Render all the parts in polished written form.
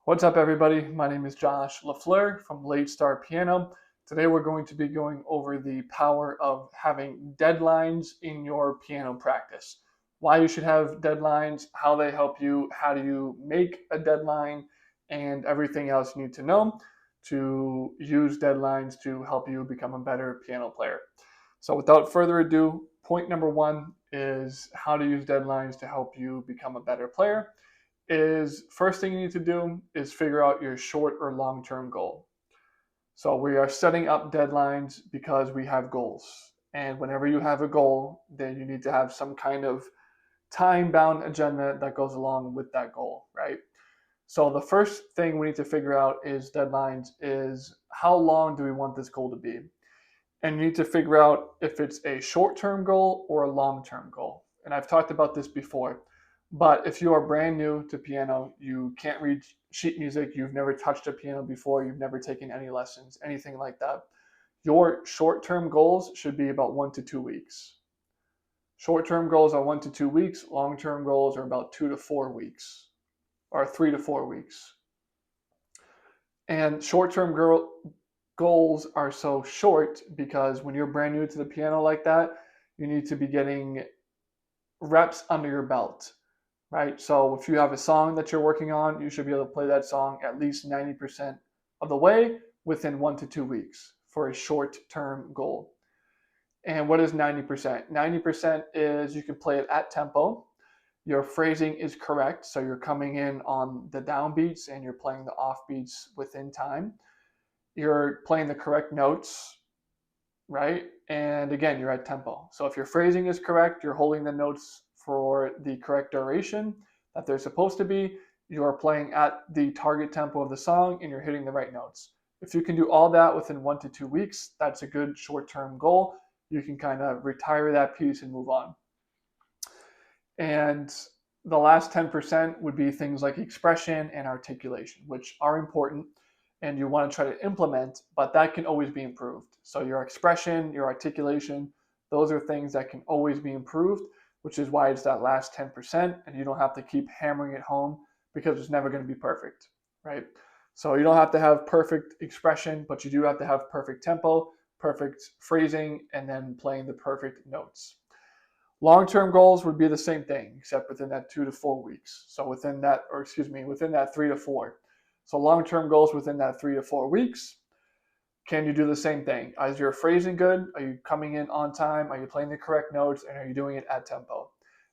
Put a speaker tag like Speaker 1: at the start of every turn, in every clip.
Speaker 1: What's up, everybody? My name is Josh LaFleur from Late Star Piano. Today, we're going to be going over the power of having deadlines in your piano practice. Why you should have deadlines, how they help you, how do you make a deadline, and everything else you need to know to use deadlines to help you become a better piano player. So, without further ado, point number one is how to use deadlines to help you become a better player. Is first thing you need to do is figure out your short or long-term goal. So we are setting up deadlines because we have goals. And whenever you have a goal, then you need to have some kind of time-bound agenda that goes along with that goal, right? So the first thing we need to figure out is deadlines is how long do we want this goal to be? And you need to figure out if it's a short-term goal or a long-term goal. And I've talked about this before, but if you are brand new to piano, you can't read sheet music, you've never touched a piano before, you've never taken any lessons, anything like that, your short-term goals should be about 1 to 2 weeks. Short-term goals are 1 to 2 weeks, long-term goals are about 2 to 4 weeks, or 3 to 4 weeks. And short-term goals are so short because when you're brand new to the piano like that, you need to be getting reps under your belt, right? So if you have a song that you're working on, you should be able to play that song at least 90% of the way within 1 to 2 weeks for a short-term goal. And what is 90%? 90% is you can play it at tempo. Your phrasing is correct, so you're coming in on the downbeats and you're playing the offbeats within time. You're playing the correct notes, right? And again, you're at tempo. So if your phrasing is correct, you're holding the notes for the correct duration that they're supposed to be. You are playing at the target tempo of the song and you're hitting the right notes. If you can do all that within 1 to 2 weeks, that's a good short-term goal. You can kind of retire that piece and move on. And the last 10% would be things like expression and articulation, which are important and you want to try to implement, but that can always be improved. So your expression, your articulation, those are things that can always be improved, which is why it's that last 10%, and you don't have to keep hammering it home because it's never going to be perfect, right? So you don't have to have perfect expression, but you do have to have perfect tempo, perfect phrasing, and then playing the perfect notes. Long-term goals would be the same thing, except within that 2 to 4 weeks. So within that, within that 3 to 4. So long-term goals within that 3 to 4 weeks. Can you do the same thing? Is your phrasing good? Are you coming in on time? Are you playing the correct notes? And are you doing it at tempo?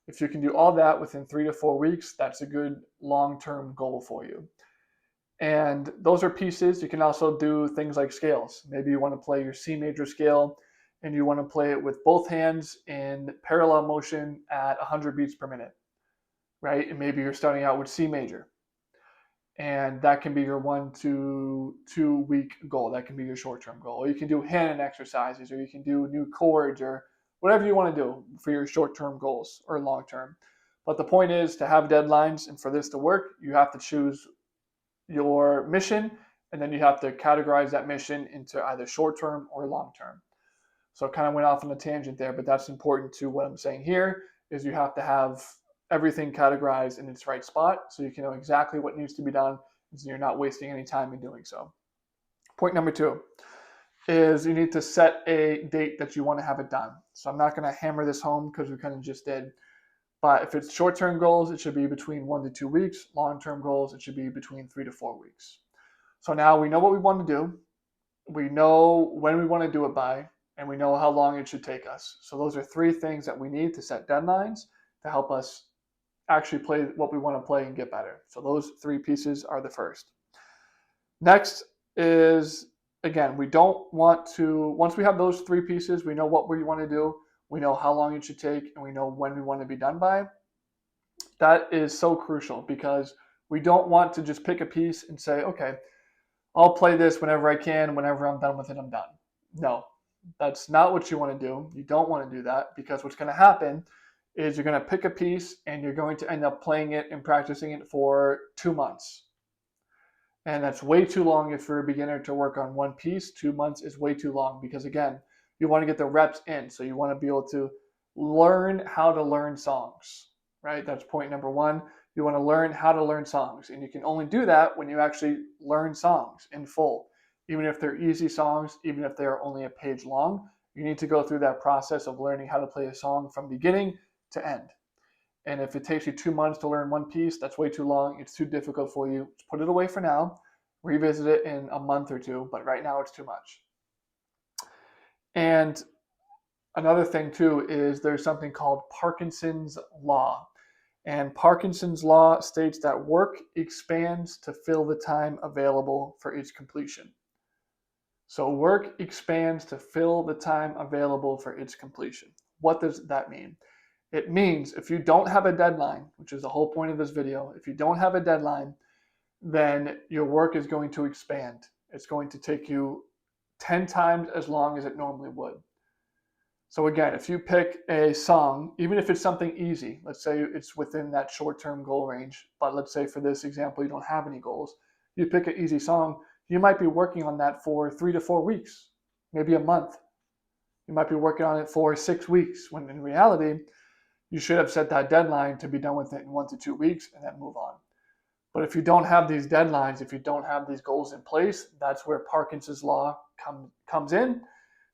Speaker 1: If you can do all that within 3 to 4 weeks, that's a good long-term goal for you. And those are pieces. You can also do things like scales. Maybe you want to play your C major scale and you want to play it with both hands in parallel motion at 100 beats per minute, right? And maybe you're starting out with C major. And that can be your 1 to 2 week goal. That can be your short-term goal. Or you can do hand exercises, or you can do new chords, or whatever you want to do for your short-term goals or long-term. But the point is to have deadlines, and for this to work, you have to choose your mission, and then you have to categorize that mission into either short-term or long-term. So I kind of went off on a tangent there, but that's important to what I'm saying here is you have to have everything categorized in its right spot so you can know exactly what needs to be done and so you're not wasting any time in doing so. Point number two is you need to set a date that you want to have it done. So I'm not going to hammer this home because we kind of just did. But if it's short-term goals, it should be between 1 to 2 weeks. Long-term goals, it should be between 3 to 4 weeks. So now we know what we want to do. We know when we want to do it by, and we know how long it should take us. So those are three things that we need to set deadlines to help us actually play what we want to play and get better. So those three pieces are the first. Next is, again, we don't want to, once we have those three pieces, we know what we want to do, we know how long it should take, and we know when we want to be done by. That is so crucial because we don't want to just pick a piece and say, okay, I'll play this whenever I can, whenever I'm done with it, I'm done. No, that's not what you want to do. You don't want to do that because what's going to happen is you're going to pick a piece and you're going to end up playing it and practicing it for 2 months. And that's way too long if you're a beginner to work on one piece. 2 months is way too long because, again, you want to get the reps in. So you want to be able to learn how to learn songs, right? That's point number one. You want to learn how to learn songs. And you can only do that when you actually learn songs in full. Even if they're easy songs, even if they're only a page long, you need to go through that process of learning how to play a song from beginning to end. And if it takes you 2 months to learn one piece, that's way too long. It's too difficult for you. Just put it away for now. Revisit it in a month or two, but right now it's too much. And another thing too is there's something called Parkinson's Law. And Parkinson's Law states that work expands to fill the time available for its completion. So work expands to fill the time available for its completion. What does that mean? It means if you don't have a deadline, which is the whole point of this video, if you don't have a deadline, then your work is going to expand. It's going to take you 10 times as long as it normally would. So again, if you pick a song, even if it's something easy, let's say it's within that short-term goal range, but let's say for this example, you don't have any goals, you pick an easy song, you might be working on that for 3 to 4 weeks, maybe a month. You might be working on it for 6 weeks, when in reality, you should have set that deadline to be done with it in 1 to 2 weeks and then move on. But if you don't have these deadlines, if you don't have these goals in place, that's where Parkinson's Law comes in.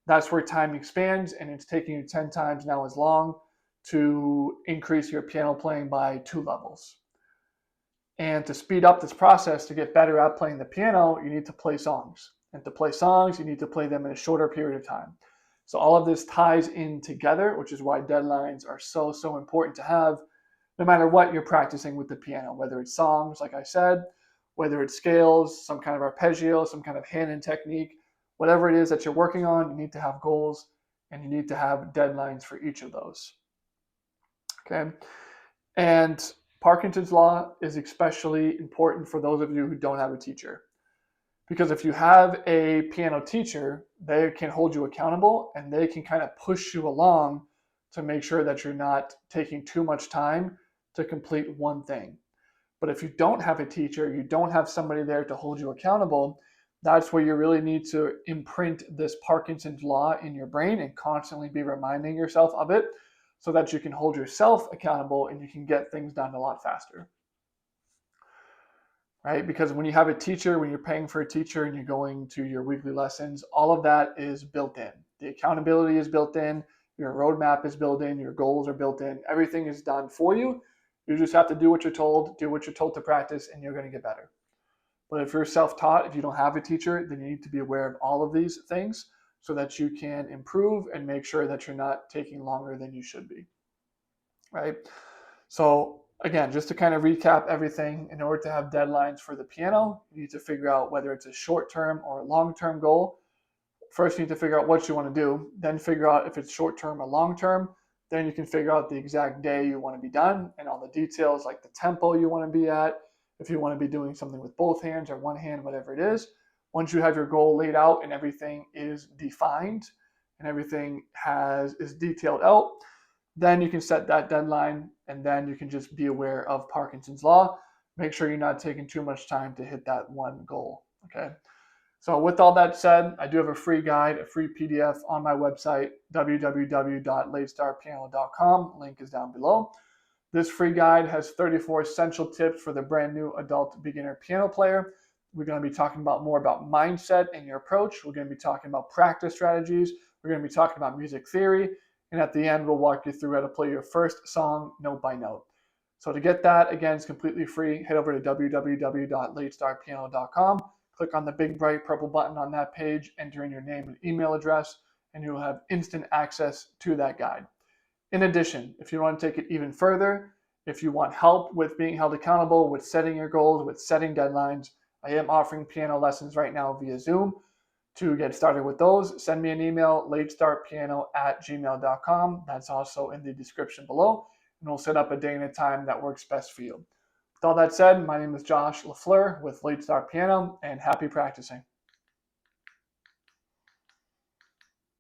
Speaker 1: That's where time expands, and it's taking you 10 times now as long to increase your piano playing by 2 levels. And to speed up this process, to get better at playing the piano, you need to play songs. And to play songs, you need to play them in a shorter period of time. So all of this ties in together, which is why deadlines are so important to have, no matter what you're practicing with the piano, whether it's songs, like I said, whether it's scales, some kind of arpeggio, some kind of hand-in technique, whatever it is that you're working on, you need to have goals and you need to have deadlines for each of those. Okay. And Parkinson's Law is especially important for those of you who don't have a teacher. Because if you have a piano teacher, they can hold you accountable and they can kind of push you along to make sure that you're not taking too much time to complete one thing. But if you don't have a teacher, you don't have somebody there to hold you accountable, that's where you really need to imprint this Parkinson's Law in your brain and constantly be reminding yourself of it so that you can hold yourself accountable and you can get things done a lot faster. Right? Because when you have a teacher, when you're paying for a teacher and you're going to your weekly lessons, all of that is built in. The accountability is built in, your roadmap is built in, your goals are built in, everything is done for you. You just have to do what you're told, do what you're told to practice, and you're going to get better. But if you're self-taught, if you don't have a teacher, then you need to be aware of all of these things so that you can improve and make sure that you're not taking longer than you should be. Right? So again, just to kind of recap everything, in order to have deadlines for the piano, you need to figure out whether it's a short-term or a long-term goal. First, you need to figure out what you want to do, then figure out if it's short-term or long-term. Then you can figure out the exact day you want to be done and all the details like the tempo you want to be at, if you want to be doing something with both hands or one hand, whatever it is. Once you have your goal laid out and everything is defined and everything is detailed out, then you can set that deadline and then you can just be aware of Parkinson's Law. Make sure you're not taking too much time to hit that one goal, okay? So with all that said, I do have a free guide, a free PDF on my website, www.latestarpiano.com. Link is down below. This free guide has 34 essential tips for the brand new adult beginner piano player. We're going to be talking more about mindset and your approach. We're going to be talking about practice strategies. We're going to be talking about music theory. And at the end, we'll walk you through how to play your first song note by note. So to get that, again, it's completely free. Head over to www.latestarpiano.com. Click on the big bright purple button on that page, enter in your name and email address, and you'll have instant access to that guide. In addition, if you want to take it even further, if you want help with being held accountable, with setting your goals, with setting deadlines, I am offering piano lessons right now via Zoom. To get started with those, send me an email, latestartpiano@gmail.com. That's also in the description below, and we'll set up a day and a time that works best for you. With all that said, my name is Josh LaFleur with Late Start Piano, and happy practicing.